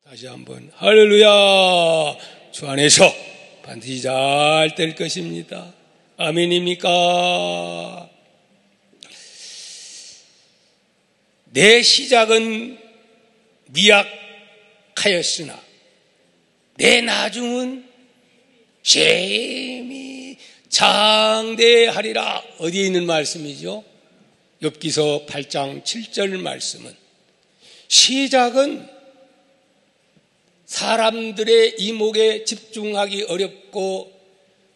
다시 한번 할렐루야. 주 안에서 반드시 잘 될 것입니다. 아멘입니까? 내 시작은 미약하였으나 내 나중은 셈이 장대하리라. 어디에 있는 말씀이죠? 욥기서 8장 7절 말씀은 시작은 사람들의 이목에 집중하기 어렵고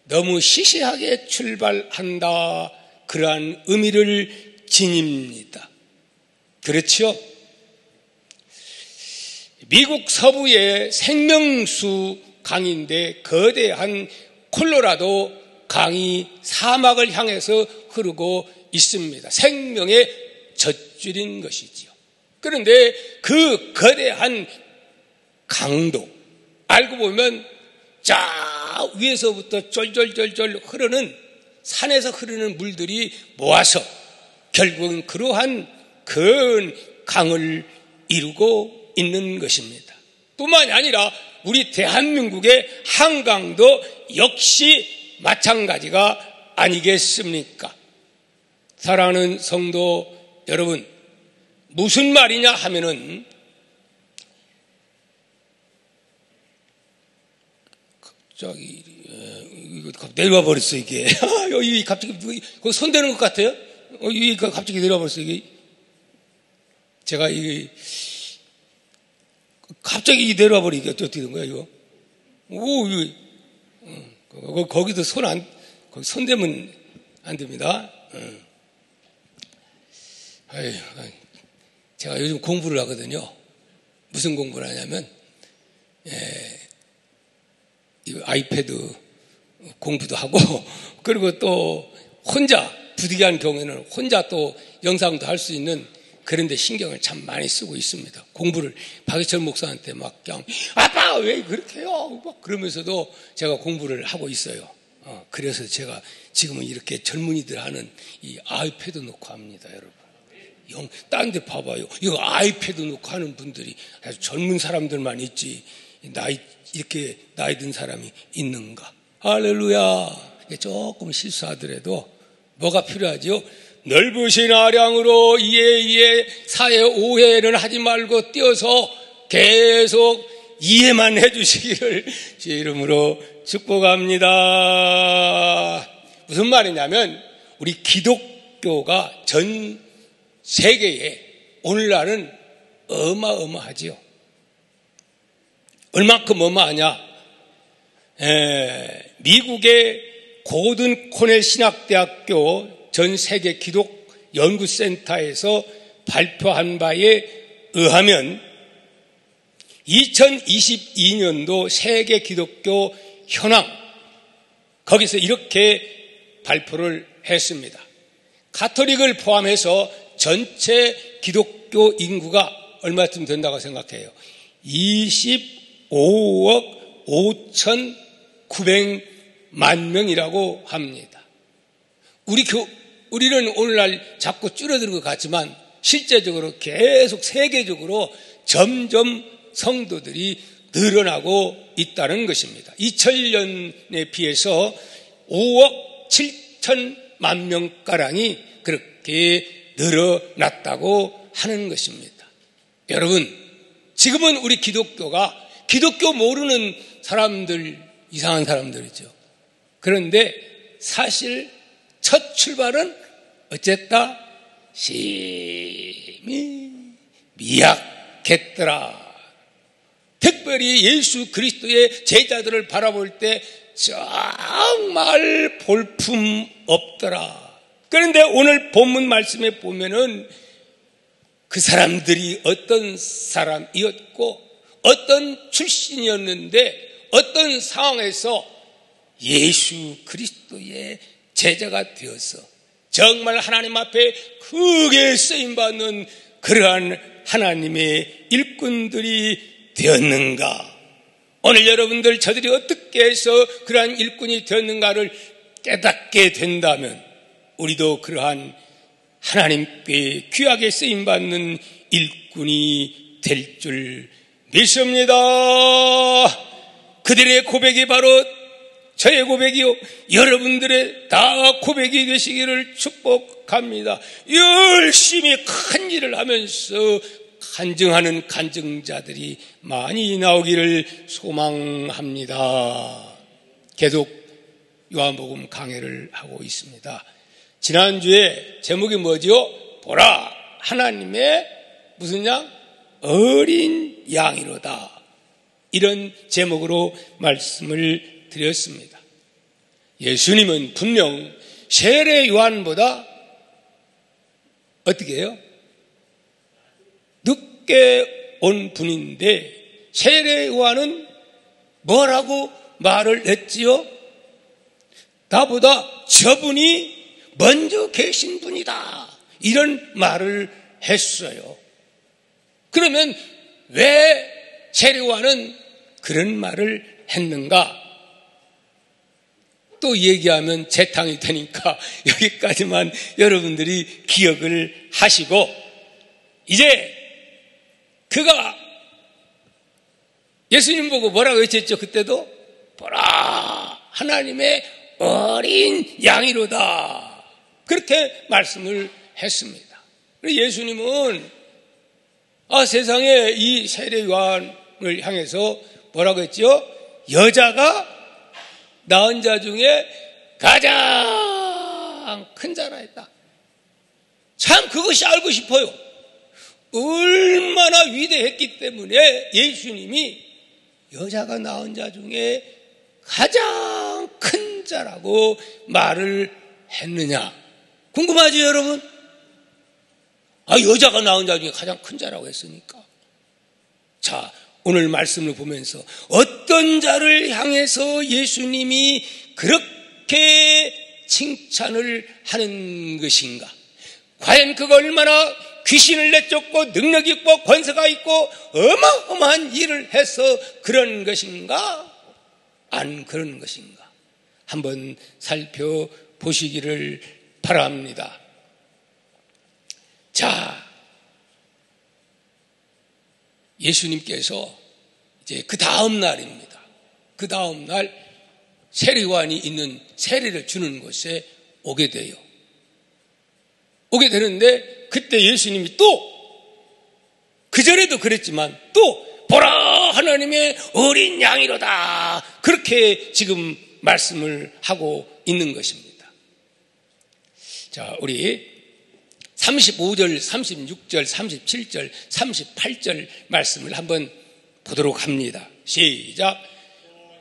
너무 시시하게 출발한다, 그러한 의미를 지닙니다. 그렇죠? 미국 서부의 생명수 강인데 거대한 콜로라도 강이 사막을 향해서 흐르고 있습니다. 생명의 젖줄인 것이지요. 그런데 그 거대한 강도, 알고 보면 저 위에서부터 쫄쫄쫄쫄 흐르는, 산에서 흐르는 물들이 모아서 결국은 그러한 큰 강을 이루고 있는 것입니다. 뿐만이 아니라 우리 대한민국의 한강도 역시 마찬가지가 아니겠습니까? 사랑하는 성도 여러분, 무슨 말이냐 하면은 갑자기 이거 내려와 버렸어 이게. 여기 갑자기 거기 손대는 것 같아요. 여기 갑자기 내려와 버렸어 이게. 제가 이 갑자기 내려와 버리게 어떻게 된 거야 이거? 오, 이거 거기도 거기 손대면 안 됩니다. 아유, 제가 요즘 공부를 하거든요. 무슨 공부를 하냐면 이 아이패드 공부도 하고, 그리고 또 혼자 부득이한 경우에는 혼자 또 영상도 할 수 있는 그런 데 신경을 참 많이 쓰고 있습니다. 공부를 박희철 목사한테 막 그냥 아빠 왜 그렇게 해요? 막 그러면서도 제가 공부를 하고 있어요. 그래서 제가 지금은 이렇게 젊은이들 하는 이 아이패드 놓고 합니다, 여러분. 딴 데 봐봐요. 이거 아이패드 놓고 하는 분들이 아주 젊은 사람들만 있지, 이렇게 나이 든 사람이 있는가? 할렐루야. 조금 실수하더라도 뭐가 필요하죠? 넓으신 아량으로 이해 사회 오해는 하지 말고 뛰어서 계속 이해만 해주시기를 제 이름으로 축복합니다. 무슨 말이냐면 우리 기독교가 전 세계에 오늘날은 어마어마하지요. 얼만큼 어마하냐? 미국의 고든 코넬 신학대학교 전 세계 기독 연구센터에서 발표한 바에 의하면 2022년도 세계 기독교 현황, 거기서 이렇게 발표를 했습니다. 가톨릭을 포함해서 전체 기독교 인구가 얼마쯤 된다고 생각해요? 25억 5,900만 명이라고 합니다. 우리는 오늘날 자꾸 줄어드는 것 같지만 실제적으로 계속 세계적으로 점점 성도들이 늘어나고 있다는 것입니다. 2000년에 비해서 5억 7천만 명가량이 그렇게 늘어났다고 하는 것입니다. 여러분, 지금은 우리 기독교가 기독교 모르는 사람들, 이상한 사람들이죠. 그런데 사실 첫 출발은 어쨌다? 심히 미약했더라. 특별히 예수 그리스도의 제자들을 바라볼 때 정말 볼품 없더라. 그런데 오늘 본문 말씀에 보면은 그 사람들이 어떤 사람이었고 어떤 출신이었는데 어떤 상황에서 예수 그리스도의 제자가 되어서 정말 하나님 앞에 크게 쓰임받는 그러한 하나님의 일꾼들이 되었는가? 오늘 여러분들 저들이 어떻게 해서 그러한 일꾼이 되었는가를 깨닫게 된다면 우리도 그러한 하나님께 귀하게 쓰임받는 일꾼이 될 줄 믿습니다. 그들의 고백이 바로 저의 고백이요, 여러분들의 다 고백이 되시기를 축복합니다. 열심히 큰 일을 하면서 간증하는 간증자들이 많이 나오기를 소망합니다. 계속 요한복음 강해를 하고 있습니다. 지난주에 제목이 뭐지요? 보라, 하나님의 무슨 양? 어린 양이로다. 이런 제목으로 말씀을 드렸습니다. 예수님은 분명 세례 요한보다 어떻게 해요? 늦게 온 분인데 세례 요한은 뭐라고 말을 했지요? 나보다 저분이 먼저 계신 분이다. 이런 말을 했어요. 그러면 왜 세례 요한은 그런 말을 했는가? 또 얘기하면 재탕이 되니까 여기까지만 여러분들이 기억을 하시고, 이제 그가 예수님 보고 뭐라고 했었죠? 그때도 보라, 하나님의 어린 양이로다. 그렇게 말씀을 했습니다. 예수님은 세상에 이 세례 요한을 향해서 뭐라고 했죠? 여자가 낳은 자 중에 가장 큰 자라 했다. 참 그것이 알고 싶어요. 얼마나 위대했기 때문에 예수님이 여자가 낳은 자 중에 가장 큰 자라고 말을 했느냐 궁금하죠, 여러분? 여자가 낳은 자 중에 가장 큰 자라고 했으니까. 자, 오늘 말씀을 보면서 어떤 자를 향해서 예수님이 그렇게 칭찬을 하는 것인가? 과연 그가 얼마나 귀신을 내쫓고 능력 있고 권세가 있고 어마어마한 일을 해서 그런 것인가? 안 그런 것인가? 한번 살펴보시기를 바랍니다. 자, 예수님께서 이제 그 다음 날입니다. 그 다음 날 세례요한이 있는 세례를 주는 곳에 오게 돼요. 오게 되는데 그때 예수님이 또 그전에도 그랬지만 또 보라, 하나님의 어린 양이로다. 그렇게 지금 말씀을 하고 있는 것입니다. 자, 우리 35절, 36절, 37절, 38절 말씀을 한번 보도록 합니다. 시작.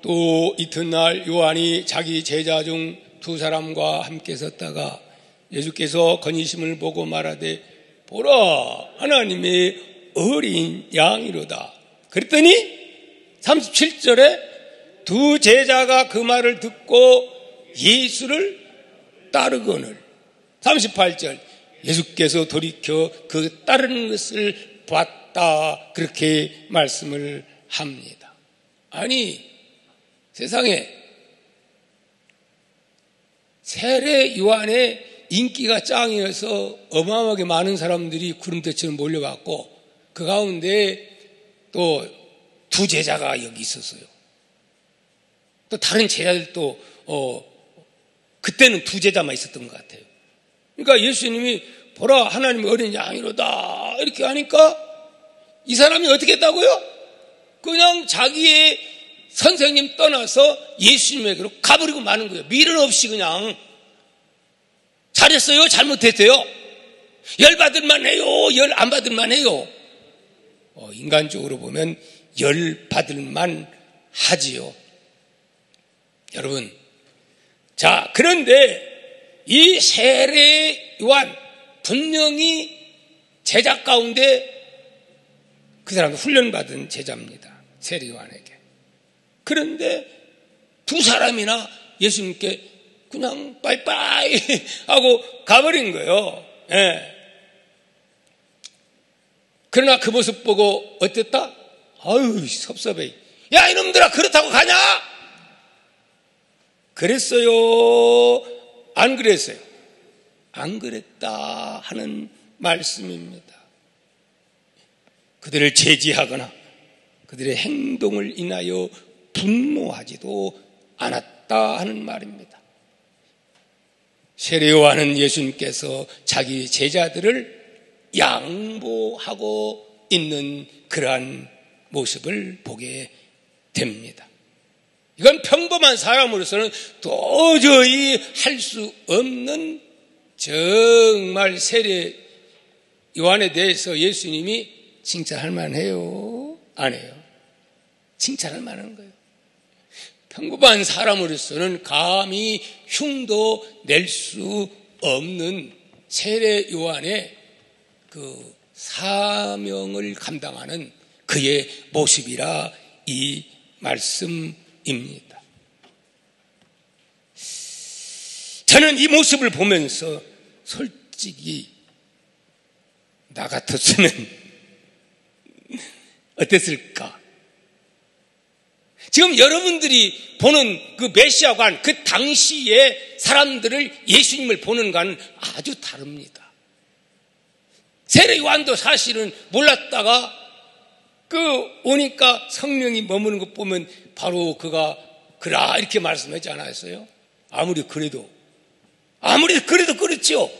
또 이튿날 요한이 자기 제자 중 두 사람과 함께 섰다가 예수께서 건의심을 보고 말하되 보라, 하나님의 어린 양이로다. 그랬더니 37절에 두 제자가 그 말을 듣고 예수를 따르거늘. 38절 예수께서 돌이켜 그 따르는 것을 봤다. 그렇게 말씀을 합니다. 아니, 세상에 세례 요한의 인기가 짱이어서 어마어마하게 많은 사람들이 구름대처럼 몰려왔고 그 가운데 또 두 제자가 여기 있었어요. 또 다른 제자들도 그때는 두 제자만 있었던 것 같아요. 그러니까 예수님이 보라, 하나님의 어린 양이로다 이렇게 하니까 이 사람이 어떻게 했다고요? 그냥 자기의 선생님 떠나서 예수님에게로 가버리고 마는 거예요. 미련 없이 그냥. 잘했어요? 잘못했어요? 열 받을만 해요? 열 안 받을만 해요? 인간적으로 보면 열 받을만 하지요. 여러분, 자, 그런데 이 세례 요한 분명히 제자 가운데 그 사람은 훈련받은 제자입니다. 세례 요한에게. 그런데 두 사람이나 예수님께 그냥 빠이빠이 하고 가버린 거예요. 예. 그러나 그 모습 보고 어땠다? 아유, 섭섭해. 야, 이놈들아, 그렇다고 가냐? 그랬어요? 안 그랬어요? 안 그랬다 하는 말씀입니다. 그들을 제지하거나 그들의 행동을 인하여 분노하지도 않았다 하는 말입니다. 세례 요한은 예수님께서 자기 제자들을 양보하고 있는 그러한 모습을 보게 됩니다. 이건 평범한 사람으로서는 도저히 할 수 없는 정말 세례 요한에 대해서 예수님이 칭찬할 만해요? 안 해요? 칭찬할 만한 거예요. 평범한 사람으로서는 감히 흉도 낼 수 없는 세례 요한의 그 사명을 감당하는 그의 모습이라 이 말씀입니다. 저는 이 모습을 보면서 솔직히 나 같았으면 어땠을까? 지금 여러분들이 보는 그 메시아관, 그 당시의 사람들을 예수님을 보는 것과는 아주 다릅니다. 세례 요한도 사실은 몰랐다가 오니까 성령이 머무는 것 보면 바로 그가 그라 이렇게 말씀하지 않았어요? 아무리 그래도 그렇죠.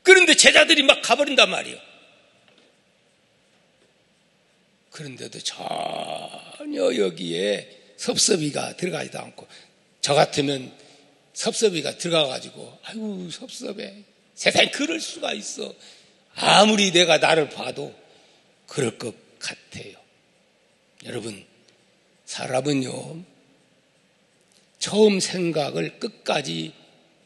그런데 제자들이 막 가버린단 말이에요. 그런데도 전혀 여기에 섭섭이가 들어가지도 않고, 저 같으면 섭섭이가 들어가가지고 아이고 섭섭해, 세상에 그럴 수가 있어, 아무리 내가 나를 봐도 그럴 것 같아요. 여러분, 사람은요 처음 생각을 끝까지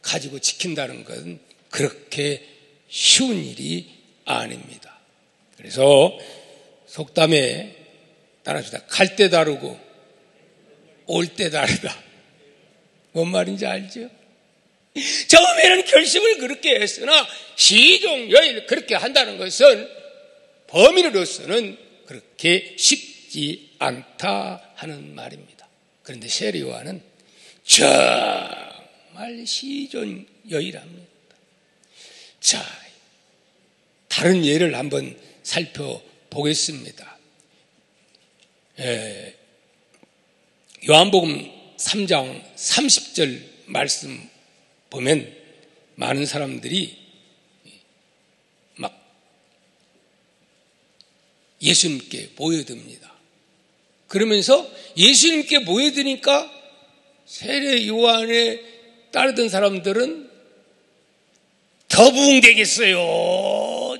가지고 지킨다는 건 그렇게 쉬운 일이 아닙니다. 그래서 속담에 따라합시다. 갈 때 다르고 올 때 다르다. 뭔 말인지 알죠? 처음에는 결심을 그렇게 했으나 시종여일 그렇게 한다는 것은 범인으로서는 그렇게 쉽지 않다 하는 말입니다. 그런데 세례 요한은 정말 시종여일합니다. 자, 다른 예를 한번 살펴보겠습니다. 요한복음 3장 30절 말씀 보면 많은 사람들이 막 예수님께 모여듭니다. 그러면서 예수님께 모여드니까 세례 요한에 따르던 사람들은 더 부흥되겠어요?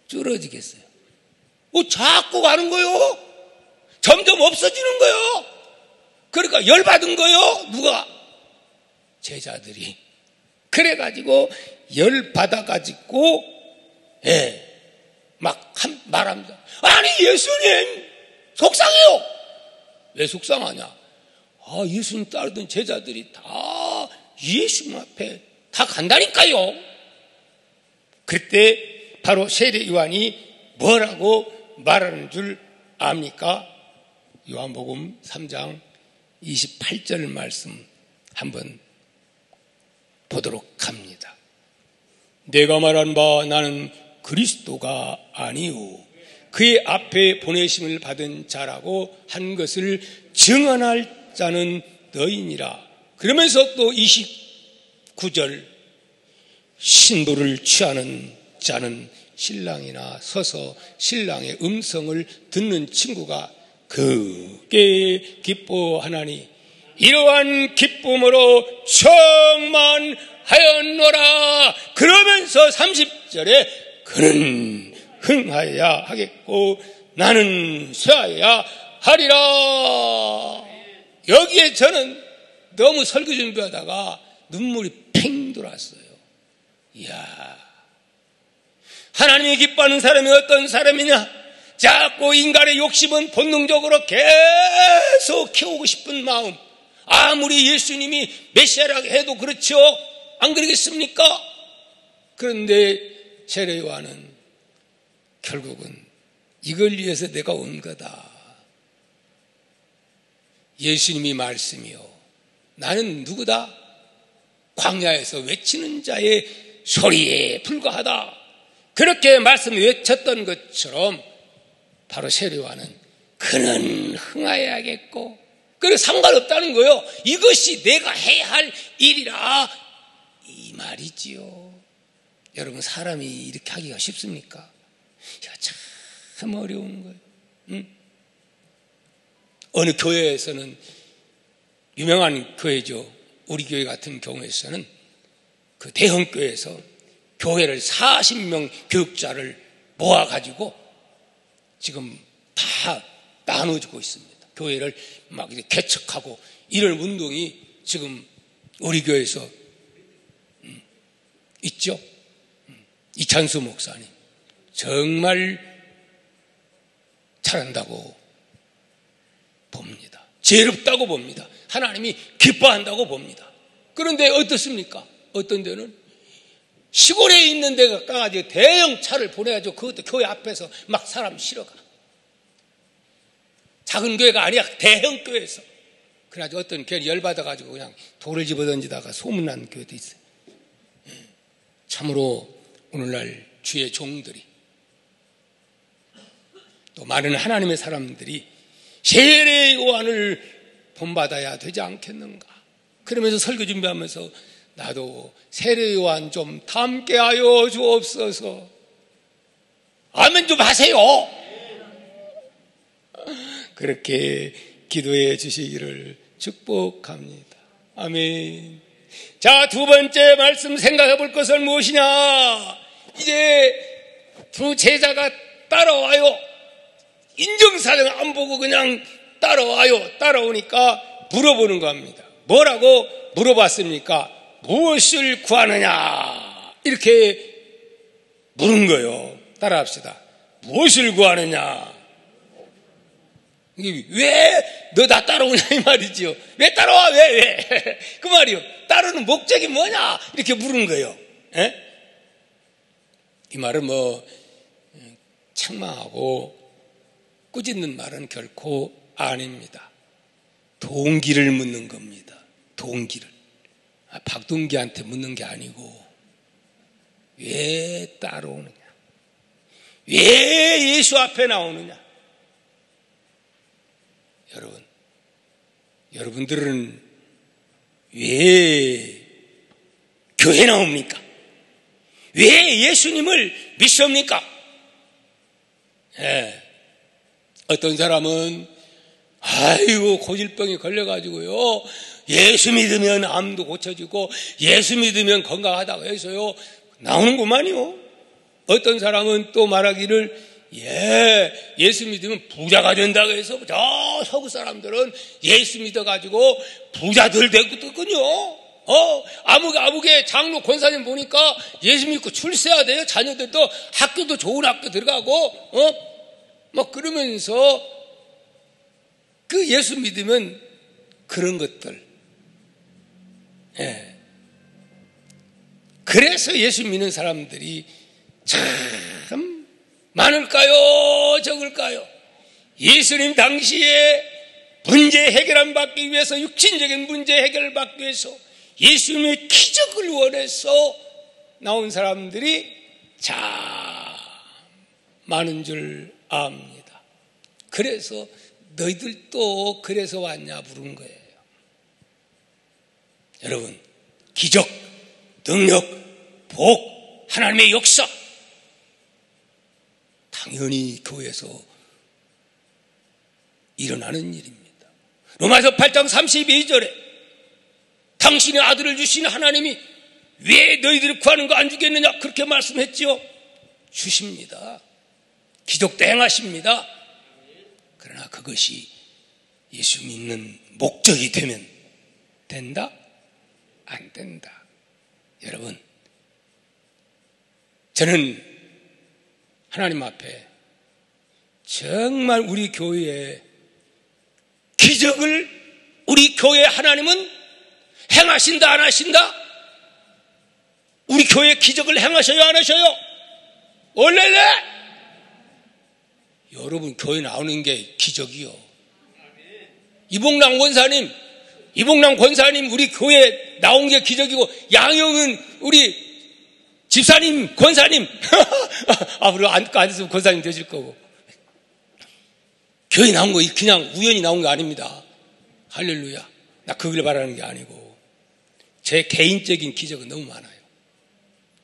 줄어지겠어요? 자꾸 가는 거요? 점점 없어지는 거요? 그러니까 열받은 거요? 누가? 제자들이. 그래가지고 열받아가지고 막 말합니다. 아니 예수님 속상해요. 왜 속상하냐? 예수님 따르던 제자들이 다 예수님 앞에 다 간다니까요. 그때 바로 세례 요한이 뭐라고 말하는 줄 압니까? 요한복음 3장 28절 말씀 한번 보도록 합니다. 내가 말한 바 나는 그리스도가 아니오 그의 앞에 보내심을 받은 자라고 한 것을 증언할 자는 너희니라. 그러면서 또 29절 신부를 취하는 자는 신랑이나 서서 신랑의 음성을 듣는 친구가 크게 기뻐하나니 이러한 기쁨으로 충만하였노라. 그러면서 30절에 그는 흥하여야 하겠고 나는 쇠하여야 하리라. 여기에 저는 너무 설교 준비하다가 눈물이 팽 돌았어요. 이야, 하나님이 기뻐하는 사람이 어떤 사람이냐? 자꾸 인간의 욕심은 본능적으로 계속 키우고 싶은 마음. 아무리 예수님이 메시아라고 해도 그렇죠. 안 그러겠습니까? 그런데 세례 요한은 결국은 이걸 위해서 내가 온 거다. 예수님이 말씀이요. 나는 누구다? 광야에서 외치는 자의 소리에 불과하다. 그렇게 말씀 외쳤던 것처럼 바로 세례 요한은 그는 흥하여야겠고, 그리고 상관없다는 거예요. 이것이 내가 해야 할 일이라 이 말이지요. 여러분, 사람이 이렇게 하기가 쉽습니까? 참 어려운 거예요. 응? 어느 교회에서는, 유명한 교회죠, 우리 교회 같은 경우에서는 그 대형 교회에서 교회를 40명 교육자를 모아가지고 지금 다 나눠주고 있습니다. 교회를 막 이렇게 개척하고 이런 운동이 지금 우리 교회에서 있죠. 이찬수 목사님 정말 잘한다고 봅니다. 지혜롭다고 봅니다. 하나님이 기뻐한다고 봅니다. 그런데 어떻습니까? 어떤 데는 시골에 있는 데가 가가지고 대형 차를 보내가지고 그것도 교회 앞에서 막 사람 실어가. 작은 교회가 아니야, 대형 교회에서. 그래가지고 어떤 교회 열받아가지고 그냥 돌을 집어던지다가 소문난 교회도 있어요. 참으로 오늘날 주의 종들이, 또 많은 하나님의 사람들이 세례 요한을 본받아야 되지 않겠는가. 그러면서 설교 준비하면서 나도 세례 요한 좀 닮게 하여 주옵소서. 아멘 좀 하세요. 그렇게 기도해 주시기를 축복합니다. 아멘. 자, 두 번째 말씀 생각해 볼 것은 무엇이냐. 이제 두 제자가 따라와요. 인정사정 안 보고 그냥 따라와요. 따라오니까 물어보는 겁니다. 뭐라고 물어봤습니까? 무엇을 구하느냐? 이렇게 물은 거예요. 따라합시다. 무엇을 구하느냐? 왜 너 나 따라오냐 이 말이죠. 왜 따라와? 왜? 그 말이요. 따르는 목적이 뭐냐? 이렇게 물은 거예요. 에? 이 말은 뭐 책망하고 꾸짖는 말은 결코 아닙니다. 동기를 묻는 겁니다. 동기를. 박동기한테 묻는 게 아니고 왜 따라오느냐? 왜 예수 앞에 나오느냐? 여러분들은 왜 교회 나옵니까? 왜 예수님을 믿습니까? 예. 어떤 사람은 아이고 고질병이 걸려가지고요, 예수 믿으면 암도 고쳐지고 예수 믿으면 건강하다고 해서요 나오는구만요. 어떤 사람은 또 말하기를 예수 믿으면 부자가 된다고 해서 저 서구 사람들은 예수 믿어가지고 부자들 되거든요. 아무개 장로 권사님 보니까 예수 믿고 출세해야 돼요. 자녀들도 학교도 좋은 학교 들어가고 막 그러면서 그 예수 믿으면 그런 것들. 예. 그래서 예수 믿는 사람들이 참 많을까요? 적을까요? 예수님 당시에 문제 해결을 받기 위해서, 육신적인 문제 해결을 받기 위해서 예수님의 기적을 원해서 나온 사람들이 참 많은 줄 압니다. 그래서 너희들도 그래서 왔냐 부른 거예요. 여러분, 기적, 능력, 복, 하나님의 역사, 당연히 교회에서 일어나는 일입니다. 로마서 8장 32절에 당신의 아들을 주신 하나님이 왜 너희들이 구하는 거 안 주겠느냐 그렇게 말씀했지요. 주십니다. 기적도 행하십니다. 그러나 그것이 예수 믿는 목적이 되면 된다? 안 된다. 여러분, 저는 하나님 앞에 정말 우리 교회에 기적을 우리 교회 하나님은 행하신다 안 하신다? 우리 교회 기적을 행하셔요 안 하셔요? 원래래? 여러분 교회 나오는 게 기적이요. 이봉남 권사님 우리 교회 나온 게 기적이고, 양영은 우리 집사님, 권사님 앞으로 앉으면 권사님 되실 거고, 교회 나온 거 그냥 우연히 나온 게 아닙니다. 할렐루야. 나 그걸 바라는 게 아니고 제 개인적인 기적은 너무 많아요.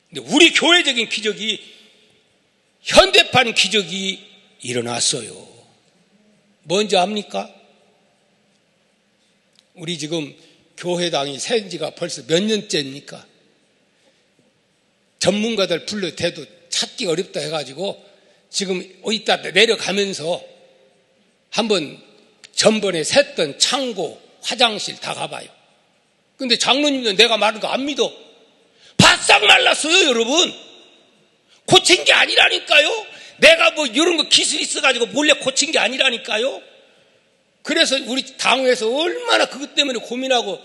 근데 우리 교회적인 기적이 현대판 기적이 일어났어요. 뭔지 압니까? 우리 지금 교회당이 생 지가 벌써 몇 년째입니까? 전문가들 불러대도 찾기 어렵다 해가지고 지금 이따 내려가면서 한번 전번에 샜던 창고, 화장실 다 가봐요. 근데 장로님도 내가 말한 거 안 믿어. 바싹 말랐어요, 여러분. 고친 게 아니라니까요. 내가 뭐 이런 거 기술 있어가지고 몰래 고친 게 아니라니까요. 그래서 우리 당에서 얼마나 그것 때문에 고민하고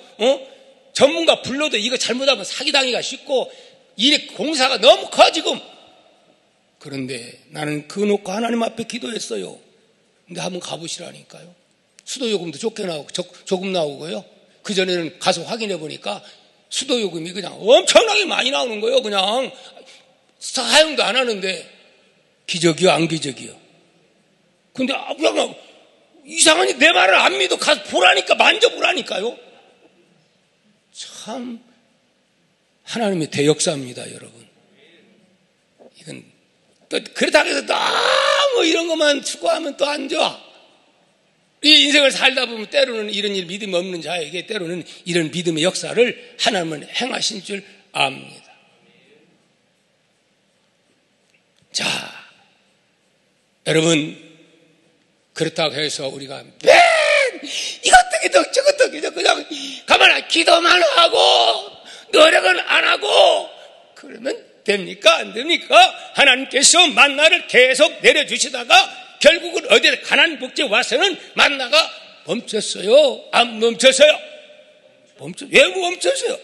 전문가 불러도 이거 잘못하면 사기당하기가 쉽고 이 공사가 너무 커 지금. 그런데 나는 그거 놓고 하나님 앞에 기도했어요. 근데 한번 가보시라니까요. 수도요금도 조금 나오고요. 그전에는 가서 확인해 보니까 수도요금이 그냥 엄청나게 많이 나오는 거예요. 그냥 사용도 안 하는데 기적이요 안 기적이요. 근데 그냥 이상하니 내 말을 안 믿어. 가서 보라니까, 만져보라니까요. 참 하나님의 대역사입니다, 여러분. 이건 또 그렇다고 해서 너무 이런 것만 추구하면 또 안 좋아. 이 인생을 살다 보면 때로는 이런 일 믿음이 없는 자에게 때로는 이런 믿음의 역사를 하나님은 행하신 줄 압니다. 자, 여러분, 그렇다고 해서 우리가 이것도 기도 저것도 기도 그냥 가만히 기도만 하고 노력은 안 하고 그러면 됩니까? 안 됩니까? 하나님께서 만나를 계속 내려주시다가 결국은 어디에 가나안 복지에 와서는 만나가 멈췄어요. 안 멈췄어요? 왜 멈췄어요?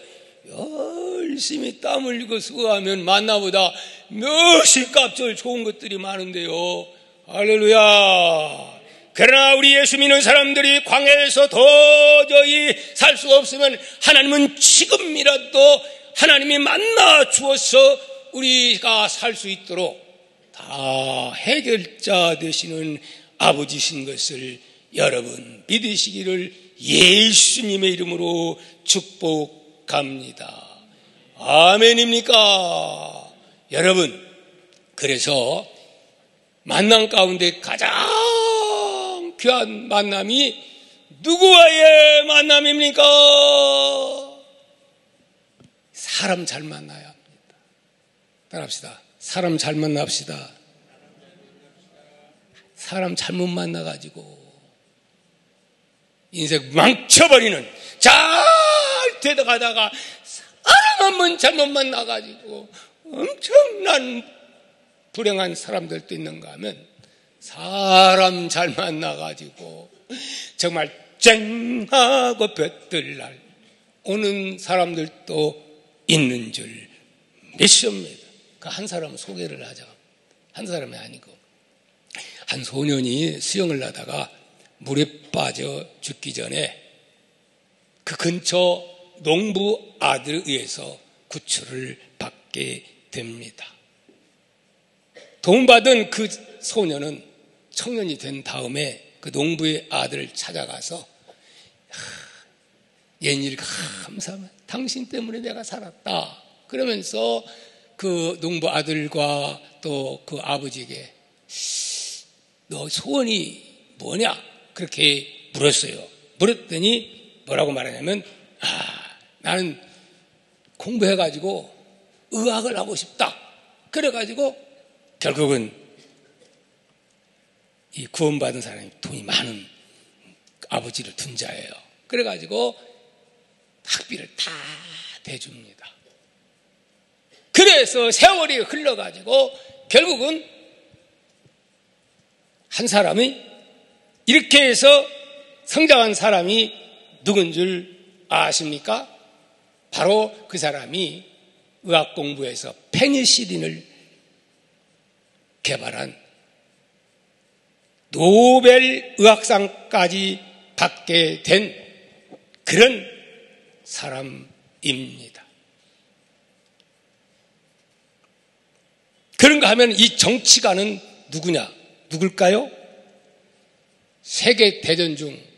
열심히 땀 흘리고 수고하면 만나보다 몇십 값절 좋은 것들이 많은데요. 할렐루야. 그러나 우리 예수 믿는 사람들이 광야에서 도저히 살 수 없으면 하나님은 지금이라도 하나님이 만나 주어서 우리가 살 수 있도록 다 해결자 되시는 아버지신 것을 여러분 믿으시기를 예수님의 이름으로 축복합니다. 아멘입니까? 여러분, 그래서 만남 가운데 가장 귀한 만남이 누구와의 만남입니까? 사람 잘 만나야 합니다. 따라합시다. 사람 잘 만납시다. 사람 잘못 만나가지고 인생 망쳐버리는, 잘 되다가다가 사람 한번 잘못 만나가지고 엄청난 불행한 사람들도 있는가 하면 사람 잘 만나가지고 정말 쨍하고 볕들날 오는 사람들도 있는 줄 믿습니다. 그 한 사람은 소개를 하자. 한 사람이 아니고 한 소년이 수영을 하다가 물에 빠져 죽기 전에 그 근처 농부 아들에 의해서 구출을 받게 됩니다. 도움받은 그 소년은 청년이 된 다음에 그 농부의 아들을 찾아가서 얘를 감사합니다. 당신 때문에 내가 살았다. 그러면서 그 농부 아들과 또 그 아버지에게 너 소원이 뭐냐? 그렇게 물었어요. 물었더니 뭐라고 말하냐면 나는 공부해가지고 의학을 하고 싶다. 그래가지고 결국은 이 구원받은 사람이 돈이 많은 아버지를 둔 자예요. 그래가지고 학비를 다 대줍니다. 그래서 세월이 흘러가지고 결국은 한 사람이 이렇게 해서 성장한 사람이 누군 줄 아십니까? 바로 그 사람이 의학 공부에서 페니실린을 개발한 노벨 의학상까지 받게 된 그런 사람입니다. 그런가 하면 이 정치가는 누구냐? 누굴까요? 세계대전 중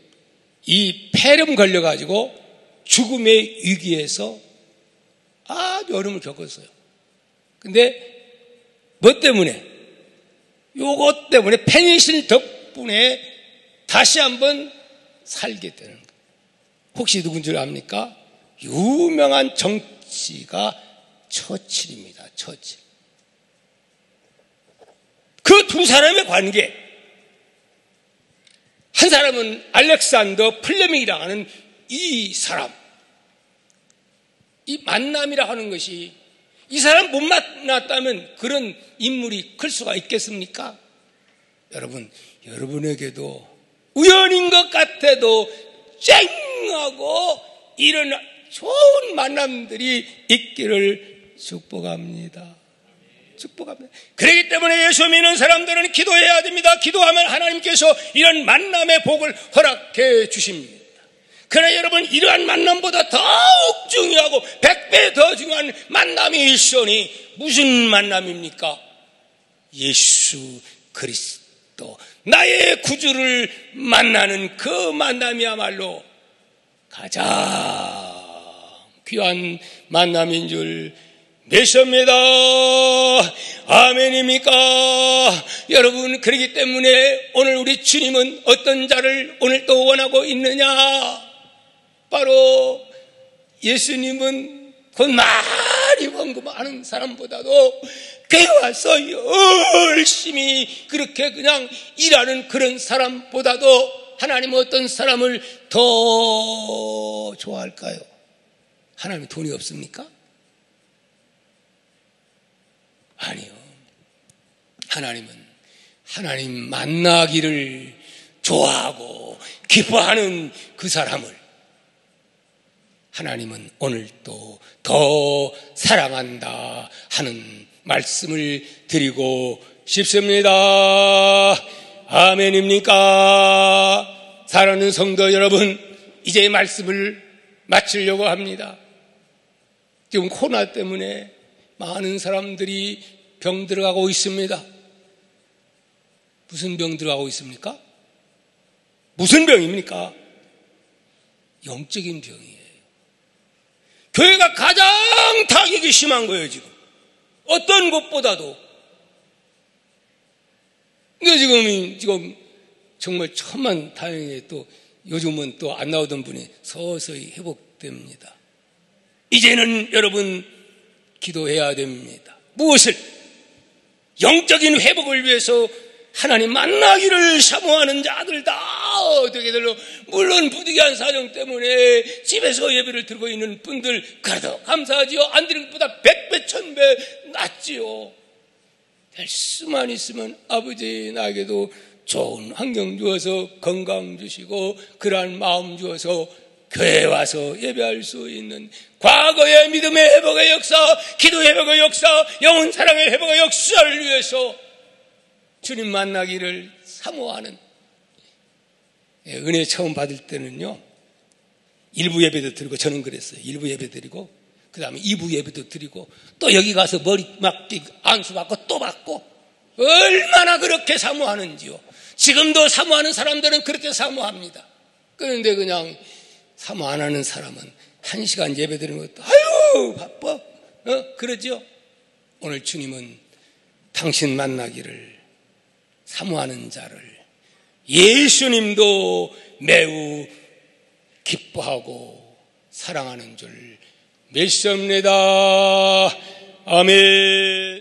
이 폐렴 걸려가지고 죽음의 위기에서 아주 어려움을 겪었어요. 근데 뭐 때문에? 요것 때문에 페니실린 덕분에 다시 한번 살게 되는 거예요. 혹시 누군 줄 압니까? 유명한 정치가 처칠입니다. 처칠. 그 두 사람의 관계, 한 사람은 알렉산더 플레밍이라고 하는 이 사람, 이 만남이라 하는 것이, 이 사람 못 만났다면 그런 인물이 클 수가 있겠습니까? 여러분, 여러분에게도 우연인 것 같아도 쨍하고 이런 좋은 만남들이 있기를 축복합니다. 축복합니다. 그렇기 때문에 예수 믿는 사람들은 기도해야 됩니다. 기도하면 하나님께서 이런 만남의 복을 허락해 주십니다. 그러나 여러분, 이러한 만남보다 더욱 중요하고 100배 더 중요한 만남이 있으니 무슨 만남입니까? 예수 그리스도, 나의 구주를 만나는 그 만남이야말로 가장 귀한 만남인 줄 믿습니다. 아멘입니까? 여러분, 그렇기 때문에 오늘 우리 주님은 어떤 자를 오늘 또 원하고 있느냐? 바로 예수님은 곧 많이 헌금하는 사람보다도 교회 와서 열심히 그렇게 그냥 일하는 그런 사람보다도 하나님은 어떤 사람을 더 좋아할까요? 하나님이 돈이 없습니까? 아니요. 하나님은 하나님 만나기를 좋아하고 기뻐하는 그 사람을 하나님은 오늘 또 더 사랑한다 하는 말씀을 드리고 싶습니다. 아멘입니까? 사랑하는 성도 여러분, 이제 말씀을 마치려고 합니다. 지금 코로나 때문에 많은 사람들이 병 들어가고 있습니다. 무슨 병 들어가고 있습니까? 무슨 병입니까? 영적인 병이에요. 교회가 가장 타격이 심한 거예요, 지금. 어떤 곳보다도. 근데 지금 정말 천만 다행히 또 요즘은 또 안 나오던 분이 서서히 회복됩니다. 이제는 여러분 기도해야 됩니다. 무엇을? 영적인 회복을 위해서 하나님 만나기를 사모하는 자들 다 어떻게 될로, 물론 부득이한 사정 때문에 집에서 예배를 드리고 있는 분들 그래도 감사하지요. 안 드린 것보다 100배 1000배 낫지요. 될 수만 있으면 아버지 나에게도 좋은 환경 주어서 건강 주시고 그러한 마음 주어서 교회에 와서 예배할 수 있는 과거의 믿음의 회복의 역사, 기도 회복의 역사, 영혼 사랑의 회복의 역사를 위해서 주님 만나기를 사모하는, 은혜 처음 받을 때는요, 1부 예배도 드리고, 저는 그랬어요. 1부 예배 드리고 그 다음에 2부 예배도 드리고 또 여기 가서 머리 맡기고 안수 받고 또 받고, 얼마나 그렇게 사모하는지요. 지금도 사모하는 사람들은 그렇게 사모합니다. 그런데 그냥 사모 안 하는 사람은 1시간 예배 드리는 것도 아유 바빠, 그러죠. 오늘 주님은 당신 만나기를 사모하는 자를 예수님도 매우 기뻐하고 사랑하는 줄 믿습니다. 아멘.